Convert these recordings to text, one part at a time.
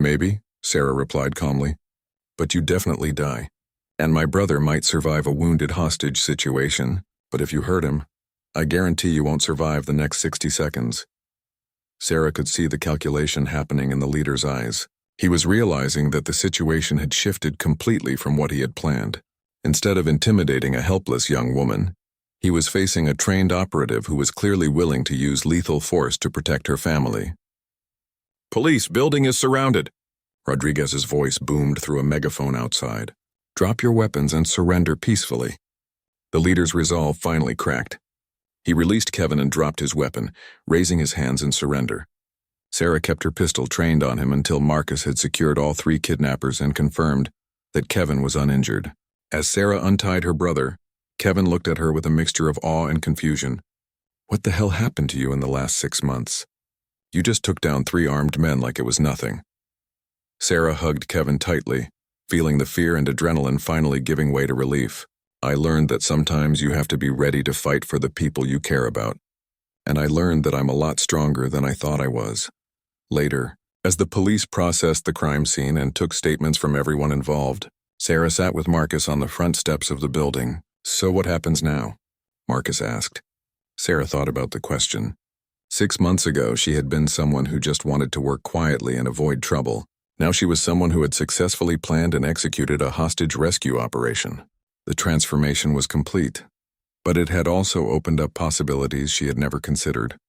Maybe, Sarah replied calmly. But you definitely die. And my brother might survive a wounded hostage situation, but if you hurt him, I guarantee you won't survive the next 60 seconds. Sarah could see the calculation happening in the leader's eyes. He was realizing that the situation had shifted completely from what he had planned. Instead of intimidating a helpless young woman, he was facing a trained operative who was clearly willing to use lethal force to protect her family. "Police, building is surrounded," Rodriguez's voice boomed through a megaphone outside. "Drop your weapons and surrender peacefully." The leader's resolve finally cracked. He released Kevin and dropped his weapon, raising his hands in surrender. Sarah kept her pistol trained on him until Marcus had secured all 3 kidnappers and confirmed that Kevin was uninjured. As Sarah untied her brother, Kevin looked at her with a mixture of awe and confusion. "What the hell happened to you in the last 6 months? You just took down 3 armed men like it was nothing." Sarah hugged Kevin tightly, feeling the fear and adrenaline finally giving way to relief. "I learned that sometimes you have to be ready to fight for the people you care about. And I learned that I'm a lot stronger than I thought I was." Later, as the police processed the crime scene and took statements from everyone involved, Sarah sat with Marcus on the front steps of the building. "So what happens now?" Marcus asked. Sarah thought about the question. 6 months ago, she had been someone who just wanted to work quietly and avoid trouble. Now she was someone who had successfully planned and executed a hostage rescue operation. The transformation was complete, but it had also opened up possibilities she had never considered.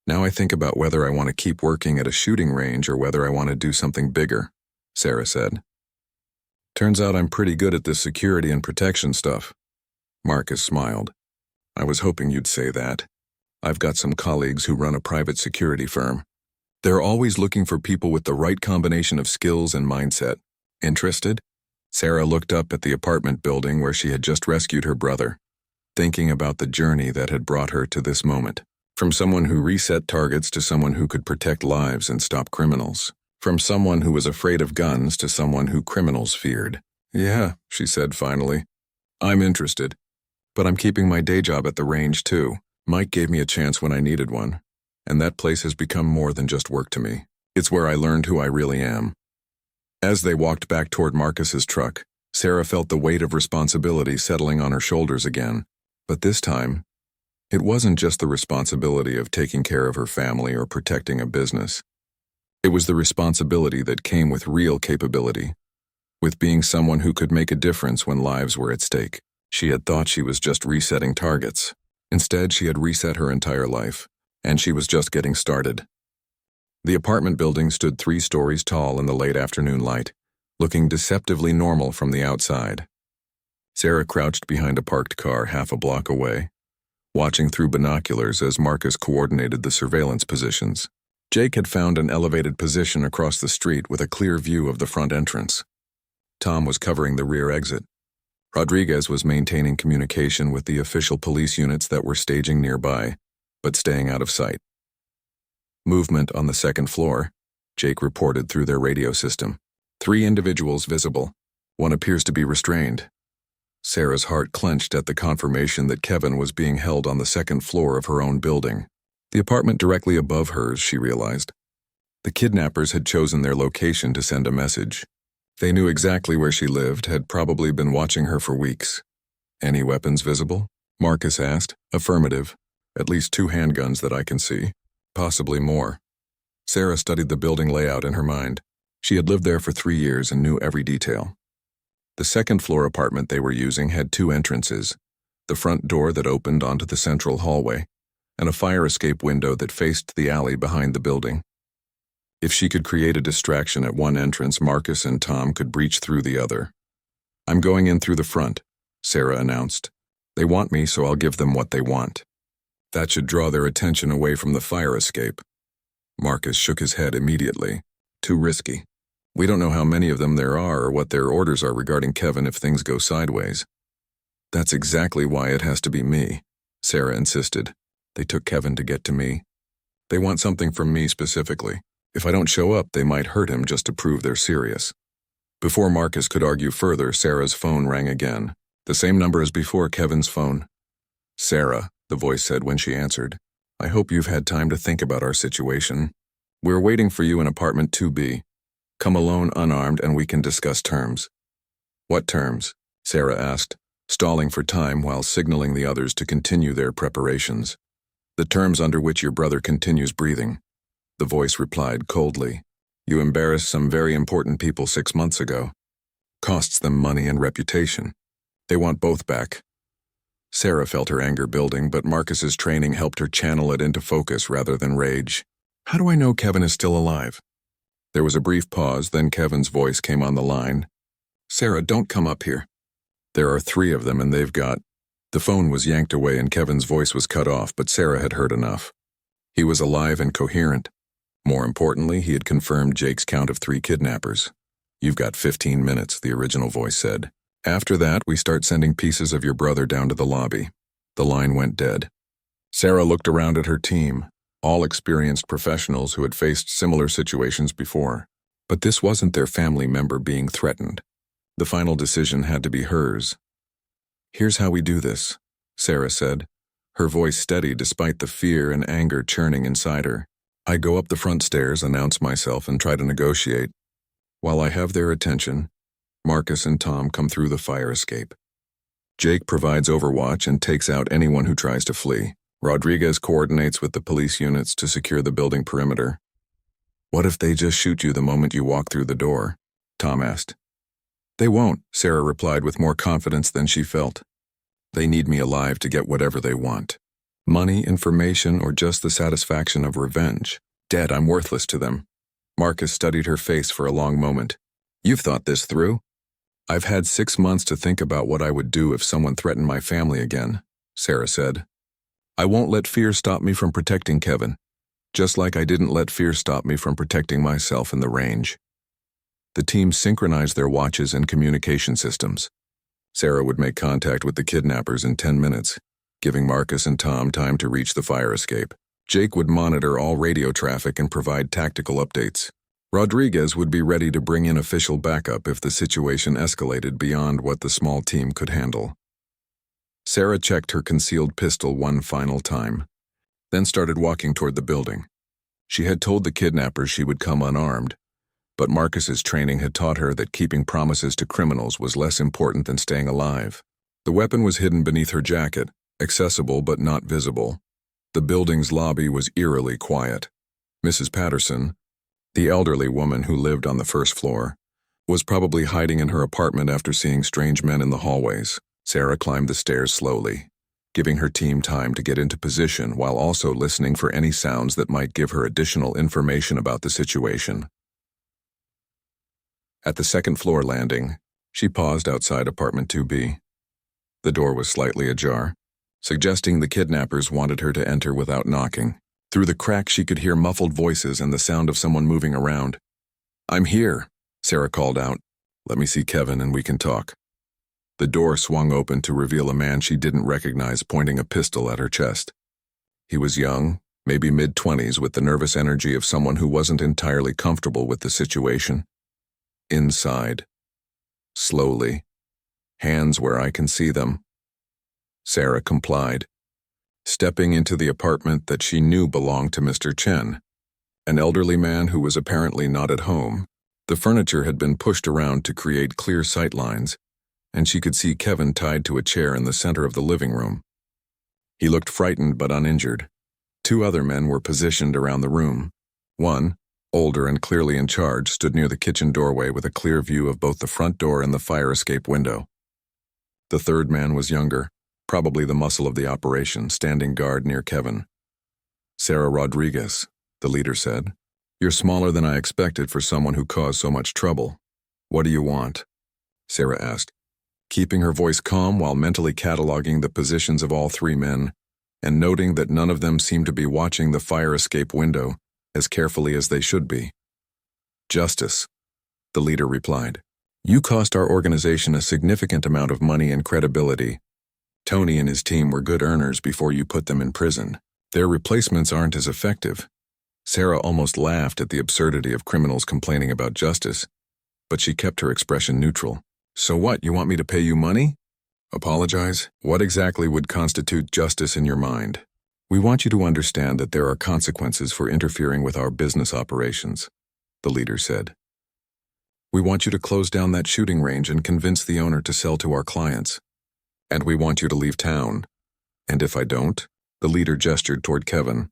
"Now I think about whether I want to keep working at a shooting range or whether I want to do something bigger," Sarah said. "Turns out I'm pretty good at this security and protection stuff." Marcus smiled. "I was hoping you'd say that. I've got some colleagues who run a private security firm. They're always looking for people with the right combination of skills and mindset. Interested?" Sarah looked up at the apartment building where she had just rescued her brother, thinking about the journey that had brought her to this moment. From someone who reset targets to someone who could protect lives and stop criminals. From someone who was afraid of guns to someone who criminals feared. "Yeah," she said finally. "I'm interested. But I'm keeping my day job at the range too. Mike gave me a chance when I needed one. And that place has become more than just work to me. It's where I learned who I really am." As they walked back toward Marcus's truck, Sarah felt the weight of responsibility settling on her shoulders again. But this time, it wasn't just the responsibility of taking care of her family or protecting a business. It was the responsibility that came with real capability, with being someone who could make a difference when lives were at stake. She had thought she was just resetting targets. Instead, she had reset her entire life, and she was just getting started. The apartment building stood 3 stories tall in the late afternoon light, looking deceptively normal from the outside. Sarah crouched behind a parked car half a block away, watching through binoculars as Marcus coordinated the surveillance positions. Jake had found an elevated position across the street with a clear view of the front entrance. Tom was covering the rear exit. Rodriguez was maintaining communication with the official police units that were staging nearby, but staying out of sight. "Movement on the 2nd floor," Jake reported through their radio system. 3 individuals visible. One appears to be restrained. Sarah's heart clenched at the confirmation that Kevin was being held on the 2nd floor of her own building. The apartment directly above hers, she realized. The kidnappers had chosen their location to send a message. They knew exactly where she lived, had probably been watching her for weeks. "Any weapons visible?" Marcus asked. "Affirmative. At least 2 handguns that I can see. Possibly more." Sarah studied the building layout in her mind. She had lived there for 3 years and knew every detail. The 2nd floor apartment they were using had 2 entrances, the front door that opened onto the central hallway, and a fire escape window that faced the alley behind the building. If she could create a distraction at one entrance, Marcus and Tom could breach through the other. "I'm going in through the front," Sarah announced. "They want me, so I'll give them what they want." "That should draw their attention away from the fire escape." Marcus shook his head immediately. "Too risky. We don't know how many of them there are or what their orders are regarding Kevin if things go sideways." "That's exactly why it has to be me," Sarah insisted. "They took Kevin to get to me. They want something from me specifically. If I don't show up, they might hurt him just to prove they're serious." Before Marcus could argue further, Sarah's phone rang again. The same number as before, Kevin's phone. "Sarah," the voice said when she answered. "I hope you've had time to think about our situation. We're waiting for you in apartment 2B. Come alone unarmed and we can discuss terms. What terms? Sarah asked, stalling for time while signaling the others to continue their preparations. The terms under which your brother continues breathing. The voice replied coldly. You embarrassed some very important people 6 months ago. Costs them money and reputation. They want both back. Sarah felt her anger building, but Marcus's training helped her channel it into focus rather than rage. How do I know Kevin is still alive? There was a brief pause, then Kevin's voice came on the line. Sarah, don't come up here. There are 3 of them and they've got... The phone was yanked away and Kevin's voice was cut off, but Sarah had heard enough. He was alive and coherent. More importantly, he had confirmed Jake's count of 3 kidnappers. You've got 15 minutes, the original voice said. After that, we start sending pieces of your brother down to the lobby. The line went dead. Sarah looked around at her team, all experienced professionals who had faced similar situations before. But this wasn't their family member being threatened. The final decision had to be hers. Here's how we do this, Sarah said, her voice steady despite the fear and anger churning inside her. I go up the front stairs, announce myself, and try to negotiate. While I have their attention, Marcus and Tom come through the fire escape. Jake provides overwatch and takes out anyone who tries to flee. Rodriguez coordinates with the police units to secure the building perimeter. What if they just shoot you the moment you walk through the door? Tom asked. They won't, Sarah replied with more confidence than she felt. They need me alive to get whatever they want. Money, information, or just the satisfaction of revenge. Dead, I'm worthless to them. Marcus studied her face for a long moment. You've thought this through? I've had 6 months to think about what I would do if someone threatened my family again, Sarah said. I won't let fear stop me from protecting Kevin, just like I didn't let fear stop me from protecting myself in the range. The team synchronized their watches and communication systems. Sarah would make contact with the kidnappers in 10 minutes, giving Marcus and Tom time to reach the fire escape. Jake would monitor all radio traffic and provide tactical updates. Rodriguez would be ready to bring in official backup if the situation escalated beyond what the small team could handle. Sarah checked her concealed pistol one final time, then started walking toward the building. She had told the kidnappers she would come unarmed, but Marcus's training had taught her that keeping promises to criminals was less important than staying alive. The weapon was hidden beneath her jacket, accessible but not visible. The building's lobby was eerily quiet. Mrs. Patterson, the elderly woman who lived on the first floor, was probably hiding in her apartment after seeing strange men in the hallways. Sarah climbed the stairs slowly, giving her team time to get into position while also listening for any sounds that might give her additional information about the situation. At the second-floor landing, she paused outside apartment 2B. The door was slightly ajar, suggesting the kidnappers wanted her to enter without knocking. Through the crack, she could hear muffled voices and the sound of someone moving around. I'm here, Sarah called out. Let me see Kevin and we can talk. The door swung open to reveal a man she didn't recognize pointing a pistol at her chest. He was young, maybe mid-20s, with the nervous energy of someone who wasn't entirely comfortable with the situation. Inside. Slowly. Hands where I can see them. Sarah complied, stepping into the apartment that she knew belonged to Mr. Chen, an elderly man who was apparently not at home. The furniture had been pushed around to create clear sight lines, and she could see Kevin tied to a chair in the center of the living room. He looked frightened but uninjured. 2 other men were positioned around the room. One, older and clearly in charge, stood near the kitchen doorway with a clear view of both the front door and the fire escape window. The third man was younger, probably the muscle of the operation, standing guard near Kevin. Sarah Rodriguez, the leader said. You're smaller than I expected for someone who caused so much trouble. What do you want? Sarah asked, keeping her voice calm while mentally cataloging the positions of all 3 men, and noting that none of them seemed to be watching the fire escape window as carefully as they should be. Justice, the leader replied. You cost our organization a significant amount of money and credibility. Tony and his team were good earners before you put them in prison. Their replacements aren't as effective. Sarah almost laughed at the absurdity of criminals complaining about justice, but she kept her expression neutral. So what, you want me to pay you money? Apologize? What exactly would constitute justice in your mind? We want you to understand that there are consequences for interfering with our business operations, the leader said. We want you to close down that shooting range and convince the owner to sell to our clients. And we want you to leave town. And if I don't, the leader gestured toward Kevin,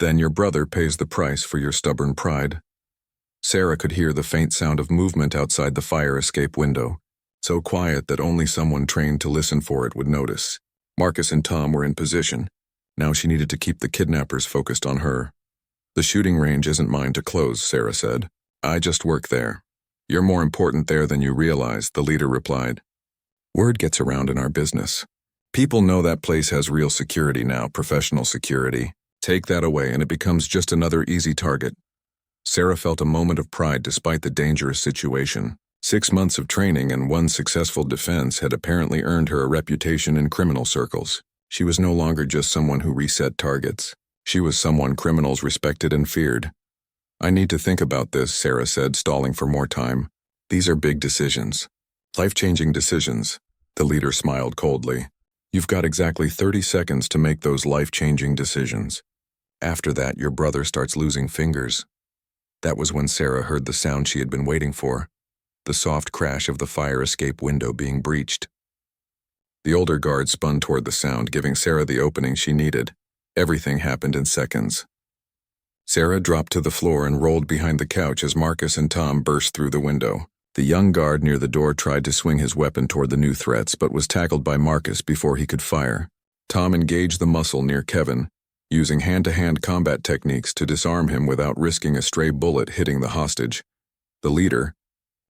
then your brother pays the price for your stubborn pride. Sarah could hear the faint sound of movement outside the fire escape window, so quiet that only someone trained to listen for it would notice. Marcus and Tom were in position. Now she needed to keep the kidnappers focused on her. The shooting range isn't mine to close, Sarah said. I just work there. You're more important there than you realize, the leader replied. Word gets around in our business. People know that place has real security now, professional security. Take that away and it becomes just another easy target. Sarah felt a moment of pride despite the dangerous situation. 6 months of training and 1 successful defense had apparently earned her a reputation in criminal circles. She was no longer just someone who reset targets. She was someone criminals respected and feared. I need to think about this, Sarah said, stalling for more time. These are big decisions. Life-changing decisions. The leader smiled coldly. You've got exactly 30 seconds to make those life-changing decisions. After that, your brother starts losing fingers. That was when Sarah heard the sound she had been waiting for, the soft crash of the fire escape window being breached. The older guard spun toward the sound, giving Sarah the opening she needed. Everything happened in seconds. Sarah dropped to the floor and rolled behind the couch as Marcus and Tom burst through the window. The young guard near the door tried to swing his weapon toward the new threats, but was tackled by Marcus before he could fire. Tom engaged the muscle near Kevin, using hand-to-hand combat techniques to disarm him without risking a stray bullet hitting the hostage. The leader,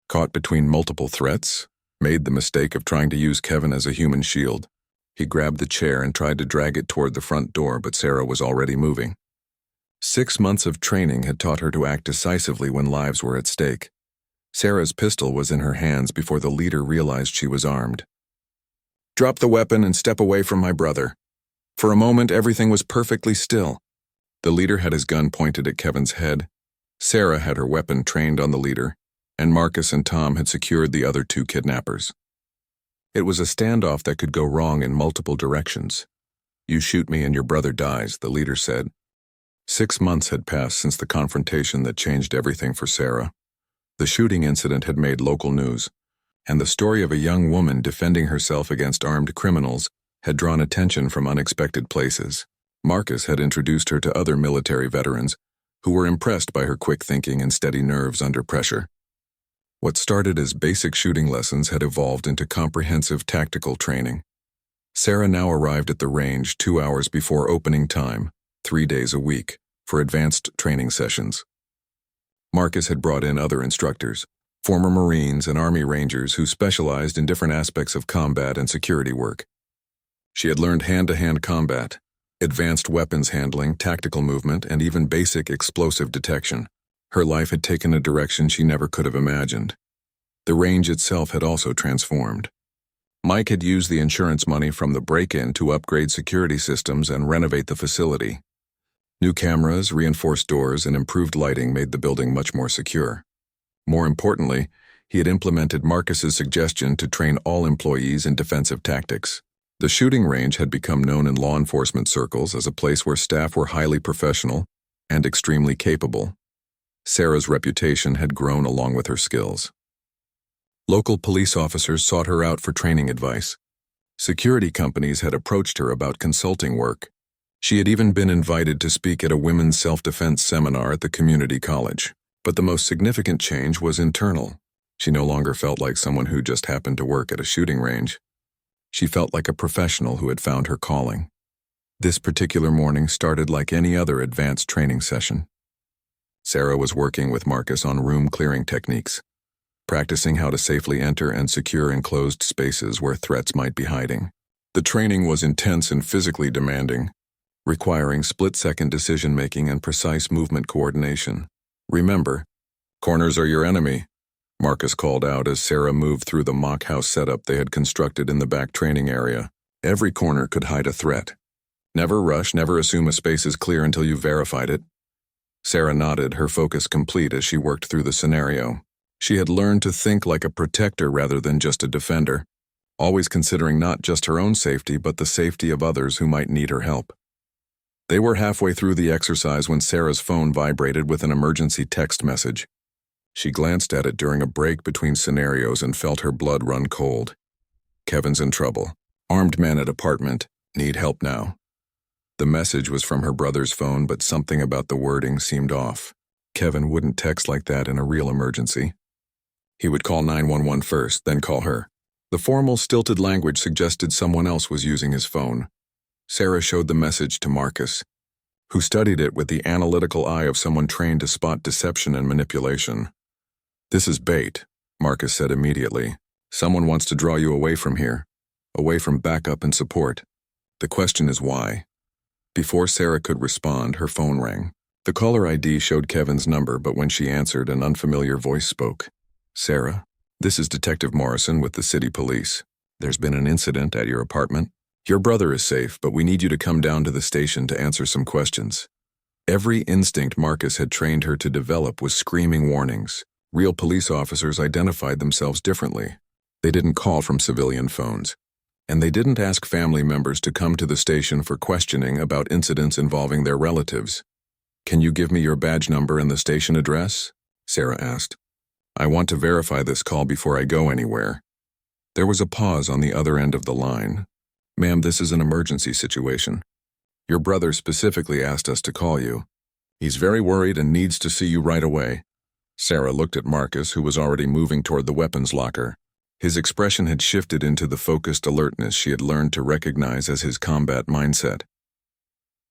caught between multiple threats, made the mistake of trying to use Kevin as a human shield. He grabbed the chair and tried to drag it toward the front door, but Sarah was already moving. 6 months of training had taught her to act decisively when lives were at stake. Sarah's pistol was in her hands before the leader realized she was armed. Drop the weapon and step away from my brother. For a moment, everything was perfectly still. The leader had his gun pointed at Kevin's head. Sarah had her weapon trained on the leader, and Marcus and Tom had secured the other 2 kidnappers. It was a standoff that could go wrong in multiple directions. You shoot me and your brother dies, the leader said. 6 months had passed since the confrontation that changed everything for Sarah. The shooting incident had made local news, and the story of a young woman defending herself against armed criminals had drawn attention from unexpected places. Marcus had introduced her to other military veterans who were impressed by her quick thinking and steady nerves under pressure. What started as basic shooting lessons had evolved into comprehensive tactical training. Sarah now arrived at the range 2 hours before opening time, 3 days a week, for advanced training sessions. Marcus had brought in other instructors, former Marines and Army Rangers who specialized in different aspects of combat and security work. She had learned hand-to-hand combat, advanced weapons handling, tactical movement, and even basic explosive detection. Her life had taken a direction she never could have imagined. The range itself had also transformed. Mike had used the insurance money from the break-in to upgrade security systems and renovate the facility. New cameras, reinforced doors, and improved lighting made the building much more secure. More importantly, he had implemented Marcus's suggestion to train all employees in defensive tactics. The shooting range had become known in law enforcement circles as a place where staff were highly professional and extremely capable. Sarah's reputation had grown along with her skills. Local police officers sought her out for training advice. Security companies had approached her about consulting work. She had even been invited to speak at a women's self-defense seminar at the community college. But the most significant change was internal. She no longer felt like someone who just happened to work at a shooting range. She felt like a professional who had found her calling. This particular morning started like any other advanced training session. Sarah was working with Marcus on room-clearing techniques, practicing how to safely enter and secure enclosed spaces where threats might be hiding. The training was intense and physically demanding, requiring split-second decision-making and precise movement coordination. Remember, corners are your enemy, Marcus called out as Sarah moved through the mock house setup they had constructed in the back training area. Every corner could hide a threat. Never rush, never assume a space is clear until you've verified it. Sarah nodded, her focus complete as she worked through the scenario. She had learned to think like a protector rather than just a defender, always considering not just her own safety but the safety of others who might need her help. They were halfway through the exercise when Sarah's phone vibrated with an emergency text message. She glanced at it during a break between scenarios and felt her blood run cold. Kevin's in trouble. Armed men at apartment. Need help now. The message was from her brother's phone, but something about the wording seemed off. Kevin wouldn't text like that in a real emergency. He would call 911 first, then call her. The formal, stilted language suggested someone else was using his phone. Sarah showed the message to Marcus, who studied it with the analytical eye of someone trained to spot deception and manipulation. "This is bait," Marcus said immediately. "Someone wants to draw you away from here, away from backup and support. The question is why?" Before Sarah could respond, her phone rang. The caller ID showed Kevin's number, but when she answered, an unfamiliar voice spoke. "Sarah, this is Detective Morrison with the city police. There's been an incident at your apartment. Your brother is safe, but we need you to come down to the station to answer some questions." Every instinct Marcus had trained her to develop was screaming warnings. Real police officers identified themselves differently. They didn't call from civilian phones. And they didn't ask family members to come to the station for questioning about incidents involving their relatives. "Can you give me your badge number and the station address?" Sarah asked. "I want to verify this call before I go anywhere." There was a pause on the other end of the line. "Ma'am, this is an emergency situation. Your brother specifically asked us to call you. He's very worried and needs to see you right away." Sarah looked at Marcus, who was already moving toward the weapons locker. His expression had shifted into the focused alertness she had learned to recognize as his combat mindset.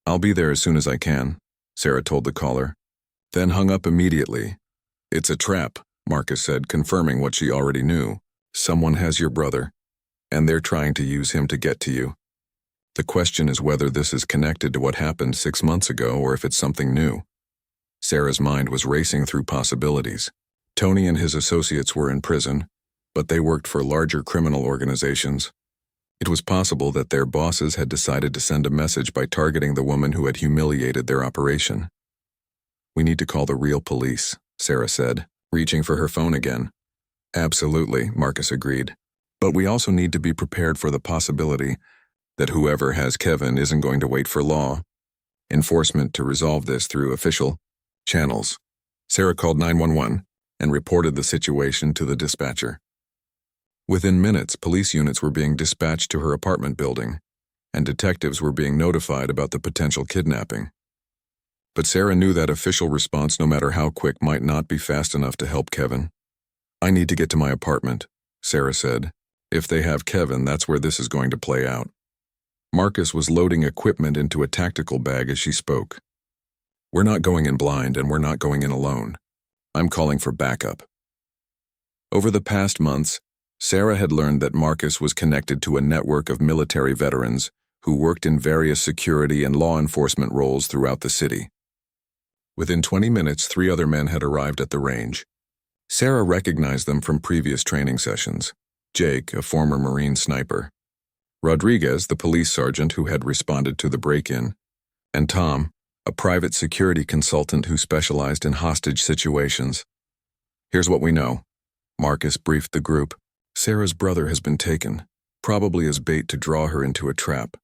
"I'll be there as soon as I can," Sarah told the caller, then hung up immediately. "It's a trap," Marcus said, confirming what she already knew. "Someone has your brother, and they're trying to use him to get to you. The question is whether this is connected to what happened 6 months ago or if it's something new." Sarah's mind was racing through possibilities. Tony and his associates were in prison, but they worked for larger criminal organizations. It was possible that their bosses had decided to send a message by targeting the woman who had humiliated their operation. "We need to call the real police," Sarah said, reaching for her phone again. "Absolutely," Marcus agreed. "But we also need to be prepared for the possibility that whoever has Kevin isn't going to wait for law enforcement to resolve this through official channels." Sarah called 911 and reported the situation to the dispatcher. Within minutes, police units were being dispatched to her apartment building, and detectives were being notified about the potential kidnapping. But Sarah knew that official response, no matter how quick, might not be fast enough to help Kevin. "I need to get to my apartment," Sarah said. "If they have Kevin, that's where this is going to play out." Marcus was loading equipment into a tactical bag as she spoke. "We're not going in blind, and we're not going in alone. I'm calling for backup." Over the past months, Sarah had learned that Marcus was connected to a network of military veterans who worked in various security and law enforcement roles throughout the city. Within 20 minutes, 3 other men had arrived at the range. Sarah recognized them from previous training sessions. Jake, a former Marine sniper. Rodriguez, the police sergeant who had responded to the break-in. And Tom, a private security consultant who specialized in hostage situations. "Here's what we know," Marcus briefed the group. "Sarah's brother has been taken, probably as bait to draw her into a trap.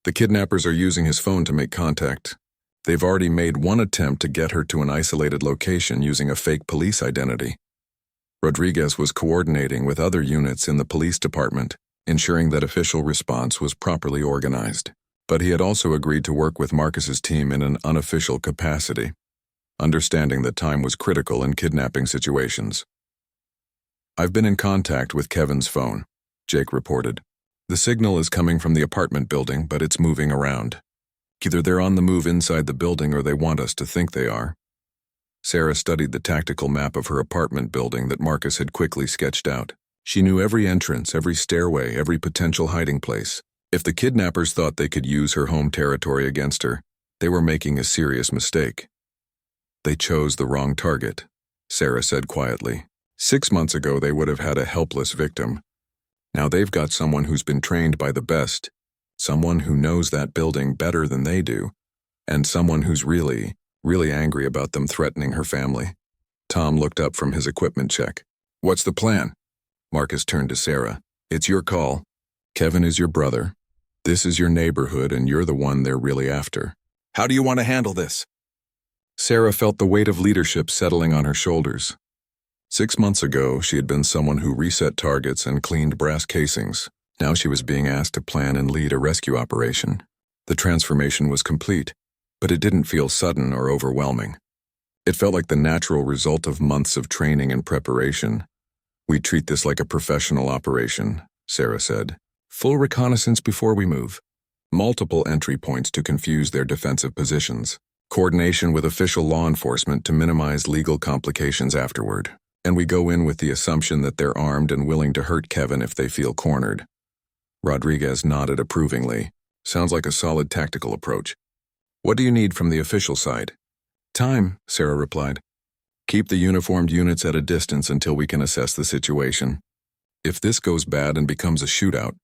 The kidnappers are using his phone to make contact. They've already made one attempt to get her to an isolated location using a fake police identity. Rodriguez was coordinating with other units in the police department, ensuring that official response was properly organized. But he had also agreed to work with Marcus's team in an unofficial capacity, understanding that time was critical in kidnapping situations. "I've been in contact with Kevin's phone," Jake reported. "The signal is coming from the apartment building, but it's moving around. Either they're on the move inside the building or they want us to think they are." Sarah studied the tactical map of her apartment building that Marcus had quickly sketched out. She knew every entrance, every stairway, every potential hiding place. If the kidnappers thought they could use her home territory against her, they were making a serious mistake. "They chose the wrong target," Sarah said quietly. 6 months ago, they would have had a helpless victim. Now they've got someone who's been trained by the best, someone who knows that building better than they do, and someone who's really angry about them threatening her family. Tom looked up from his equipment check. "What's the plan?" Marcus turned to Sarah. "It's your call. Kevin is your brother. This is your neighborhood, and you're the one they're really after. How do you want to handle this?" Sarah felt the weight of leadership settling on her shoulders. 6 months ago, she had been someone who reset targets and cleaned brass casings. Now she was being asked to plan and lead a rescue operation. The transformation was complete, but it didn't feel sudden or overwhelming. It felt like the natural result of months of training and preparation. "We treat this like a professional operation," Sarah said. "Full reconnaissance before we move. Multiple entry points to confuse their defensive positions. Coordination with official law enforcement to minimize legal complications afterward. And we go in with the assumption that they're armed and willing to hurt Kevin if they feel cornered." Rodriguez nodded approvingly. "Sounds like a solid tactical approach. What do you need from the official side?" "Time," Sarah replied. "Keep the uniformed units at a distance until we can assess the situation. If this goes bad and becomes a shootout,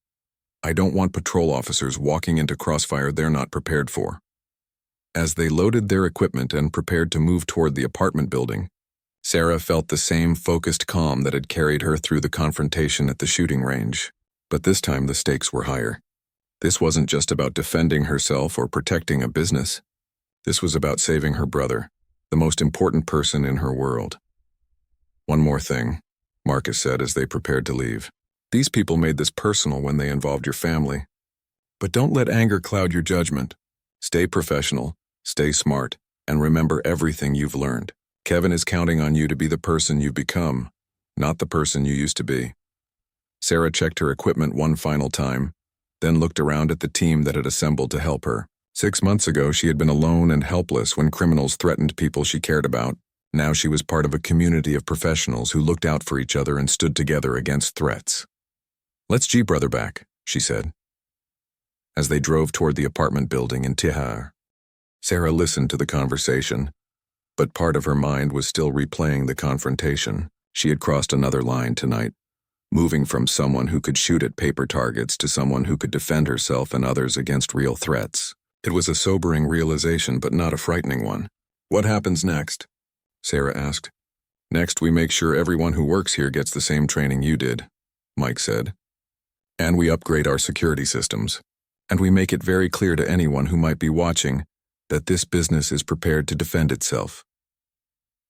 I don't want patrol officers walking into crossfire they're not prepared for." As they loaded their equipment and prepared to move toward the apartment building, Sarah felt the same focused calm that had carried her through the confrontation at the shooting range. But this time the stakes were higher. This wasn't just about defending herself or protecting a business. This was about saving her brother, the most important person in her world. "One more thing," Marcus said as they prepared to leave. "These people made this personal when they involved your family. But don't let anger cloud your judgment. Stay professional, stay smart, and remember everything you've learned. Kevin is counting on you to be the person you've become, not the person you used to be." Sarah checked her equipment one final time, then looked around at the team that had assembled to help her. 6 months ago, she had been alone and helpless when criminals threatened people she cared about. Now she was part of a community of professionals who looked out for each other and stood together against threats. "Let's G brother back," she said. As they drove toward the apartment building in Tihar, Sarah listened to the conversation, but part of her mind was still replaying the confrontation. She had crossed another line tonight, moving from someone who could shoot at paper targets to someone who could defend herself and others against real threats. It was a sobering realization, but not a frightening one. "What happens next?" Sarah asked. "Next, we make sure everyone who works here gets the same training you did," Mike said. "And we upgrade our security systems. And we make it very clear to anyone who might be watching that this business is prepared to defend itself."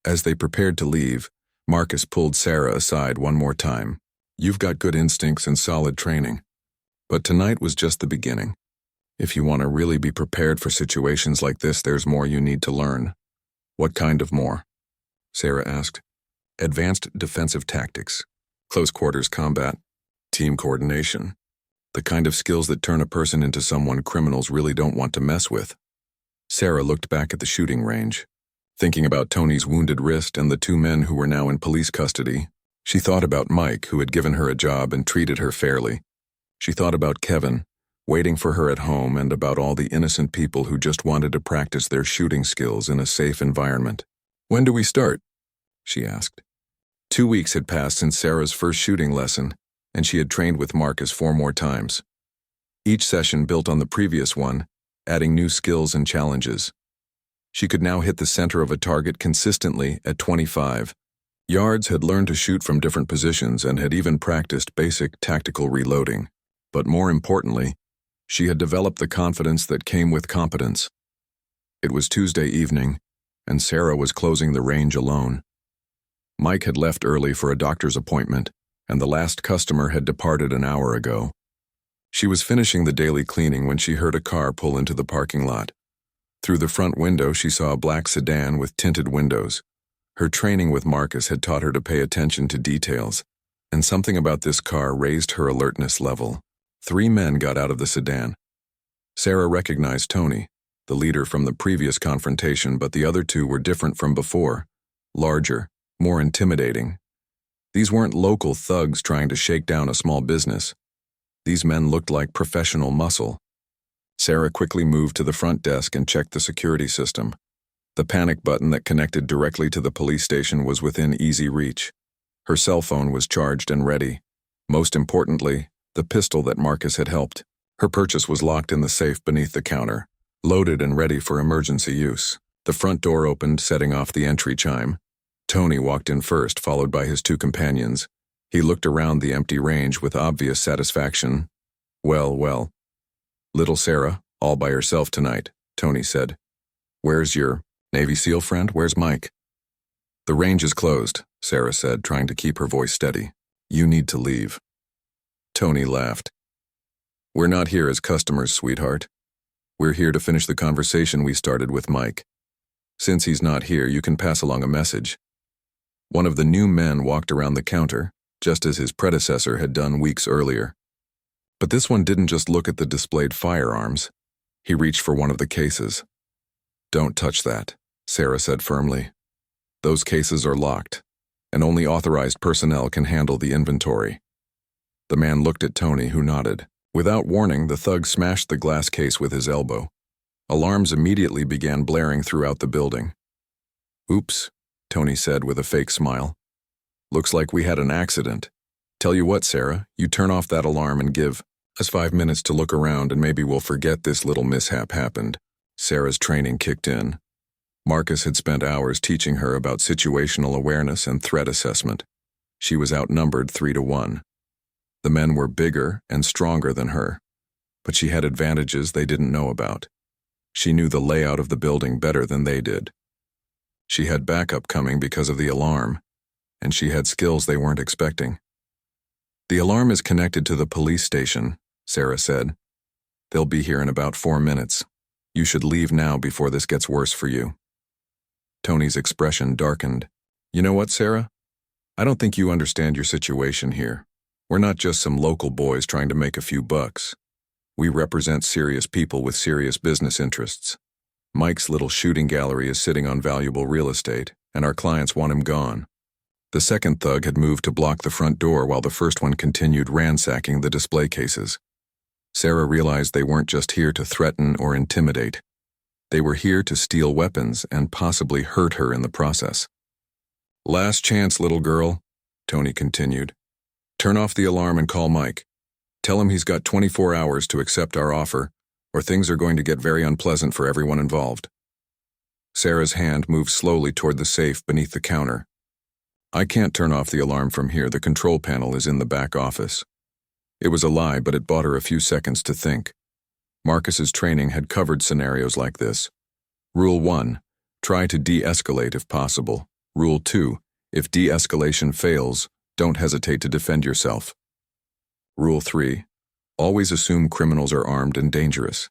As they prepared to leave, Marcus pulled Sarah aside one more time. "You've got good instincts and solid training. But tonight was just the beginning. If you want to really be prepared for situations like this, there's more you need to learn." "What kind of more?" Sarah asked. "Advanced defensive tactics, close quarters combat, team coordination. The kind of skills that turn a person into someone criminals really don't want to mess with." Sarah looked back at the shooting range. Thinking about Tony's wounded wrist and the 2 men who were now in police custody, she thought about Mike, who had given her a job and treated her fairly. She thought about Kevin, waiting for her at home, and about all the innocent people who just wanted to practice their shooting skills in a safe environment. "When do we start?" she asked. 2 weeks had passed since Sarah's first shooting lesson, and she had trained with Marcus 4 more times. Each session built on the previous one, adding new skills and challenges. She could now hit the center of a target consistently at 25 yards, had learned to shoot from different positions, and had even practiced basic tactical reloading. But more importantly, she had developed the confidence that came with competence. It was Tuesday evening, and Sarah was closing the range alone. Mike had left early for a doctor's appointment, and the last customer had departed an hour ago. She was finishing the daily cleaning when she heard a car pull into the parking lot. Through the front window, she saw a black sedan with tinted windows. Her training with Marcus had taught her to pay attention to details, and something about this car raised her alertness level. 3 men got out of the sedan. Sarah recognized Tony, the leader from the previous confrontation, but the other 2 were different from before, larger, more intimidating. These weren't local thugs trying to shake down a small business. These men looked like professional muscle. Sarah quickly moved to the front desk and checked the security system. The panic button that connected directly to the police station was within easy reach. Her cell phone was charged and ready. Most importantly, the pistol that Marcus had helped. Her purchase was locked in the safe beneath the counter, loaded and ready for emergency use. The front door opened, setting off the entry chime. Tony walked in first, followed by his 2 companions. He looked around the empty range with obvious satisfaction. Well. "Little Sarah, all by herself tonight," Tony said. "Where's your Navy SEAL friend? Where's Mike?" "The range is closed," Sarah said, trying to keep her voice steady. You need to leave. Tony laughed. We're not here as customers, sweetheart. We're here to finish the conversation we started with Mike. Since he's not here, you can pass along a message. One of the new men walked around the counter, just as his predecessor had done weeks earlier. But this one didn't just look at the displayed firearms. He reached for one of the cases. Don't touch that, Sarah said firmly. Those cases are locked, and only authorized personnel can handle the inventory. The man looked at Tony, who nodded. Without warning, the thug smashed the glass case with his elbow. Alarms immediately began blaring throughout the building. Oops, Tony said with a fake smile. Looks like we had an accident. Tell you what, Sarah, you turn off that alarm and give us 5 minutes to look around and maybe we'll forget this little mishap happened. Sarah's training kicked in. Marcus had spent hours teaching her about situational awareness and threat assessment. She was outnumbered 3-1. The men were bigger and stronger than her, but she had advantages they didn't know about. She knew the layout of the building better than they did. She had backup coming because of the alarm, and she had skills they weren't expecting. The alarm is connected to the police station, Sarah said. They'll be here in about 4 minutes. You should leave now before this gets worse for you. Tony's expression darkened. You know what, Sarah? I don't think you understand your situation here. We're not just some local boys trying to make a few bucks. We represent serious people with serious business interests. Mike's little shooting gallery is sitting on valuable real estate, and our clients want him gone. The second thug had moved to block the front door while the first one continued ransacking the display cases. Sarah realized they weren't just here to threaten or intimidate. They were here to steal weapons and possibly hurt her in the process. Last chance, little girl, Tony continued. Turn off the alarm and call Mike. Tell him he's got 24 hours to accept our offer, or things are going to get very unpleasant for everyone involved. Sarah's hand moved slowly toward the safe beneath the counter. I can't turn off the alarm from here. The control panel is in the back office. It was a lie, but it bought her a few seconds to think. Marcus's training had covered scenarios like this. Rule 1, try to de-escalate if possible. Rule 2, if de-escalation fails, don't hesitate to defend yourself. Rule 3, always assume criminals are armed and dangerous.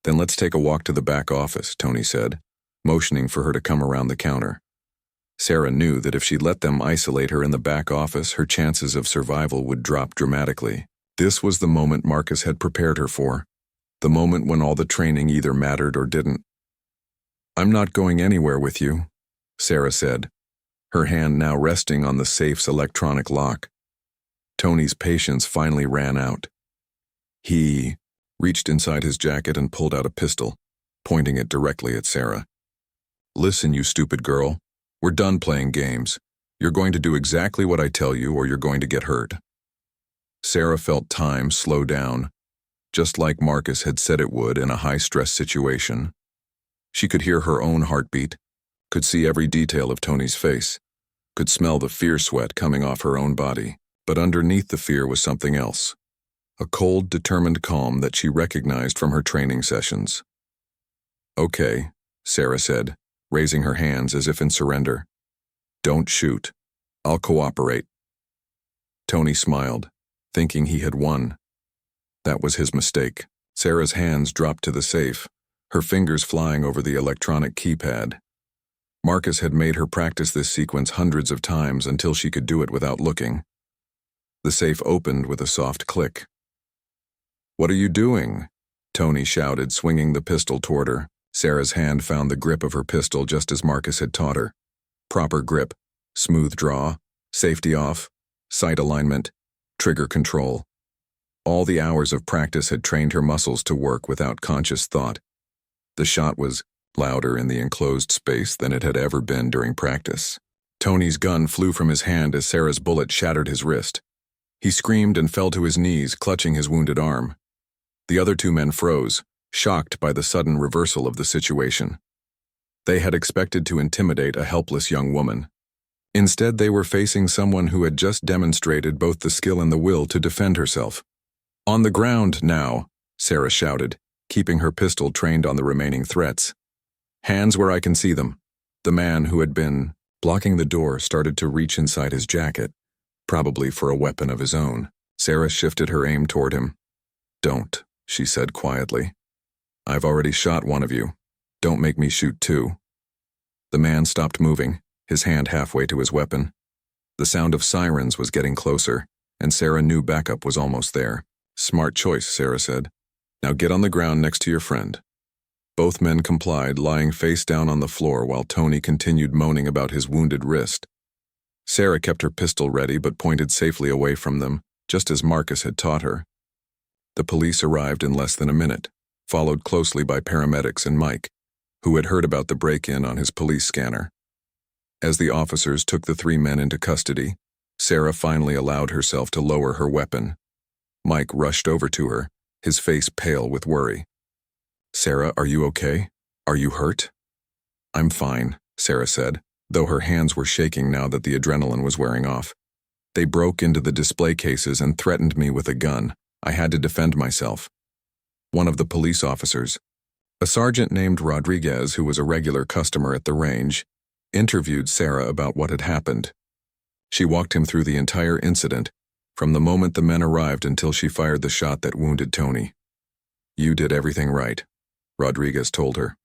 Then let's take a walk to the back office, Tony said, motioning for her to come around the counter. Sarah knew that if she let them isolate her in the back office, her chances of survival would drop dramatically. This was the moment Marcus had prepared her for, the moment when all the training either mattered or didn't. I'm not going anywhere with you, Sarah said, her hand now resting on the safe's electronic lock. Tony's patience finally ran out. He reached inside his jacket and pulled out a pistol, pointing it directly at Sarah. Listen, you stupid girl. We're done playing games. You're going to do exactly what I tell you or you're going to get hurt. Sarah felt time slow down, just like Marcus had said it would in a high-stress situation. She could hear her own heartbeat, could see every detail of Tony's face, could smell the fear sweat coming off her own body. But underneath the fear was something else, a cold, determined calm that she recognized from her training sessions. Okay, Sarah said, raising her hands as if in surrender. Don't shoot. I'll cooperate. Tony smiled, thinking he had won. That was his mistake. Sarah's hands dropped to the safe, her fingers flying over the electronic keypad. Marcus had made her practice this sequence hundreds of times until she could do it without looking. The safe opened with a soft click. What are you doing? Tony shouted, swinging the pistol toward her. Sarah's hand found the grip of her pistol just as Marcus had taught her. Proper grip, smooth draw, safety off, sight alignment, trigger control. All the hours of practice had trained her muscles to work without conscious thought. The shot was louder in the enclosed space than it had ever been during practice. Tony's gun flew from his hand as Sarah's bullet shattered his wrist. He screamed and fell to his knees, clutching his wounded arm. The other 2 men froze, shocked by the sudden reversal of the situation. They had expected to intimidate a helpless young woman. Instead, they were facing someone who had just demonstrated both the skill and the will to defend herself. On the ground now, Sarah shouted, keeping her pistol trained on the remaining threats. Hands where I can see them. The man who had been blocking the door, started to reach inside his jacket, probably for a weapon of his own. Sarah shifted her aim toward him. "Don't," she said quietly. "I've already shot one of you. Don't make me shoot two." The man stopped moving, his hand halfway to his weapon. The sound of sirens was getting closer, and Sarah knew backup was almost there. "Smart choice," Sarah said. "Now get on the ground next to your friend." Both men complied, lying face down on the floor while Tony continued moaning about his wounded wrist. Sarah kept her pistol ready but pointed safely away from them, just as Marcus had taught her. The police arrived in less than a minute, followed closely by paramedics and Mike, who had heard about the break-in on his police scanner. As the officers took the three men into custody, Sarah finally allowed herself to lower her weapon. Mike rushed over to her, his face pale with worry. "Sarah, are you okay? Are you hurt?" "I'm fine," Sarah said, though her hands were shaking now that the adrenaline was wearing off. "They broke into the display cases and threatened me with a gun. I had to defend myself." One of the police officers, a sergeant named Rodriguez who was a regular customer at the range, interviewed Sarah about what had happened. She walked him through the entire incident, from the moment the men arrived until she fired the shot that wounded Tony. "You did everything right," Rodriguez told her.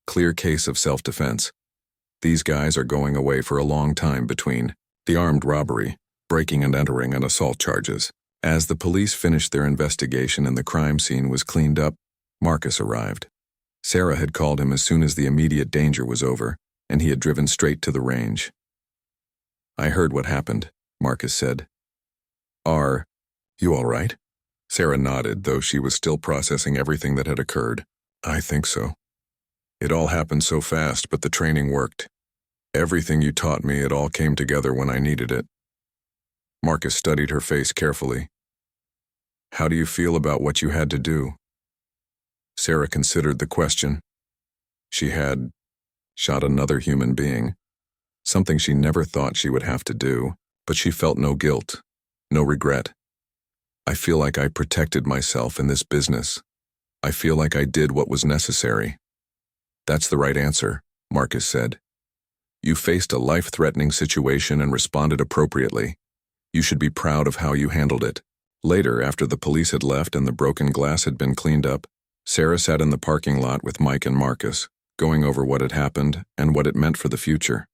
"Clear case of self-defense. These guys are going away for a long time between the armed robbery, breaking and entering, and assault charges." As the police finished their investigation and the crime scene was cleaned up, Marcus arrived. Sarah had called him as soon as the immediate danger was over, and he had driven straight to the range. "I heard what happened," Marcus said. "Are you all right?" Sarah nodded, though she was still processing everything that had occurred. "I think so. It all happened so fast, but the training worked. Everything you taught me, it all came together when I needed it." Marcus studied her face carefully. "How do you feel about what you had to do?" Sarah considered the question. She had shot another human being, something she never thought she would have to do, but she felt no guilt, no regret. "I feel like I protected myself in this business. I feel like I did what was necessary." "That's the right answer," Marcus said. "You faced a life-threatening situation and responded appropriately. You should be proud of how you handled it." Later, after the police had left and the broken glass had been cleaned up, Sarah sat in the parking lot with Mike and Marcus, going over what had happened and what it meant for the future.